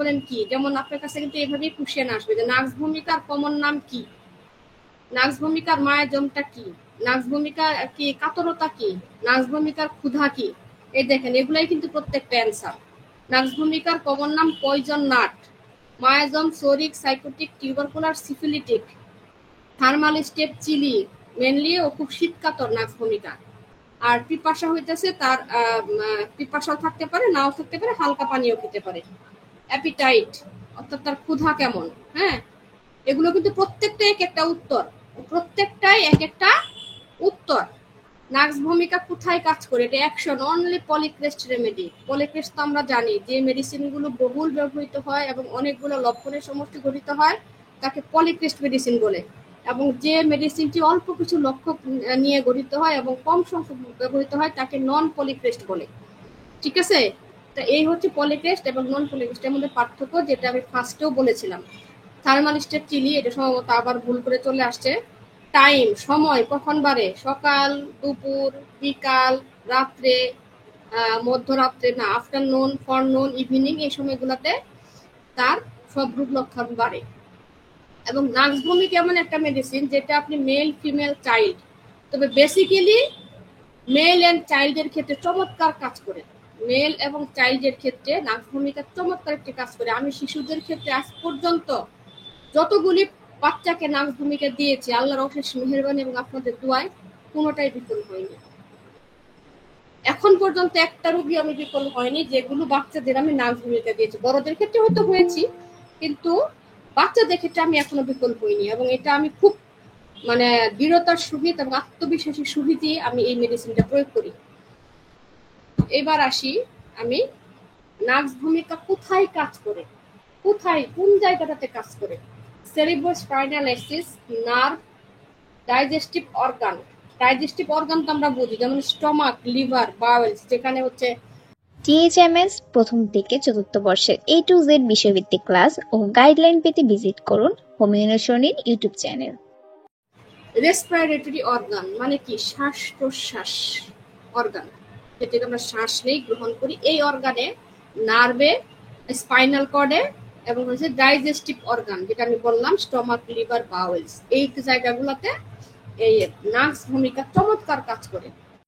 বলেন কি? যেমন আপনার কাছে কিন্তু এভাবেই কোশ্চেন আসবে যে নাক্স ভূমিকার কমন নাম কি, নাক্স ভূমিকার মায়াজমটা কি, নাক্স ভূমিকা কি কাতরতা কি, নাক্স ভূমিকার ক্ষুধা কি। এই দেখেন এগুলাই কিন্তু প্রত্যেকটা অ্যান্সার। নাক্স ভূমিকার কমন নাম poison nut, miasm psoric sycotic tubercular syphilitic, thermal step chilly mainly ও খুব শীতকাতর নাক্স ভূমিকা। আর পিপাসা হইতেছে তার পিপাসাও থাকতে পারে, নাও থাকতে পারে, হালকা পানিও খেতে পারে। অ্যাপিটাইট অর্থাৎ তার ক্ষুধা কেমন। হ্যাঁ, এগুলো কিন্তু প্রত্যেকটাই এক একটা উত্তর, প্রত্যেকটাই এক একটা উত্তর। নাক্স ভূমিকা কোথায় কাজ করে? এটা action only polycrest remedy. Polycrest তো আমরা জানি যে মেডিসিনগুলো বহুল ব্যবহৃত হয় এবং অনেকগুলো লক্ষণের সমষ্টি গঠিত হয় তাকে পলিক্রেস্ট মেডিসিন বলে, এবং যে মেডিসিনটি অল্প কিছু লক্ষ্য নিয়ে গঠিত হয় এবং কম সংখ্যক ব্যবহৃত হয় তাকে নন পলিক্রেস্ট বলে। ঠিক আছে, তা এই হচ্ছে পলিক্রেস্ট এবং নন পলিক্রেস্টের মধ্যে পার্থক্য, যেটা আমি ফার্স্টেও বলেছিলাম। থার্মাল স্টেপ চিলি এটা সম্ভবত আবার ভুল করে চলে আসছে। টাইম সময় কখন বাড়ে? সকাল, দুপুর, বিকাল, রাত্রে, মধ্যরাত্রে না, আফটারনুন, ফরনুন, ইভিনিং, এই সময়গুলোতে তার সব রূপ লক্ষণ বাড়ে। এবং নাক্স ভূমিক এমন একটা মেডিসিন যেটা আপনি মেল ফিমেল চাইল্ড, তবে বেসিক্যালি মেল অ্যান্ড চাইল্ডের ক্ষেত্রে চমৎকার কাজ করে। মেল এবং চাইল্ডের ক্ষেত্রে নাক্স ভূমিকা চমৎকার একটি কাজ করে। আমি শিশুদের ক্ষেত্রে আজ পর্যন্ত যতগুলি বাচ্চাকে নাক্স ভূমিকা দিয়েছি আল্লাহর অশেষ মেহেরবানি এবং আপনাদের দোয়ায় কোনোটাই বিফল হয়নি। এখন পর্যন্ত একটা রোগী আমি বিফল হয়নি যেগুলো বাচ্চাদের আমি নাক্স ভূমিকা দিয়েছি। বড়দের ক্ষেত্রে হয়তো হয়েছি, কিন্তু বাচ্চাদের ক্ষেত্রে আমি এখনো বিফল হইনি, এবং এটা আমি খুব মানে দৃঢ়তার সহিত এবং আত্মবিশ্বাসের সহিতই আমি এই মেডিসিনটা প্রয়োগ করি। এবার আসি আমি নাক্স ভূমিকা কোথায় কাজ করে, কোথায় কোন জায়গাটাতে কাজ করে। Cerebrospinal Axis, nerve, digestive organ. Digestive organ তো আমরা বুঝি, যেমন স্টমাক, লিভার, বাউলস, যেখানে হচ্ছে টিএইচএমএস প্রথম থেকে চতুর্থ বর্ষের A to Z বিষয়ভিত্তিক ক্লাস ও গাইডলাইন পেতে ভিজিট করুন হোমিওনেশনের ইউটিউব চ্যানেল। রেসপিরেটরি অর্গান মানে কি? শ্বাস প্রশ্বাস অর্গান, যেটাকে আমরা শ্বাস নেই, গ্রহণ করি। এই অর্গানে নার্ভে, স্পাইনাল কর্ডে এবং হচ্ছে ডাইজেস্টিভ অর্গান, যেটা আমি বললাম স্টমাক, লিভার, বাউলস, এই জায়গাগুলোতে এই নাক্স ভূমিকা চমৎকার কাজ করে।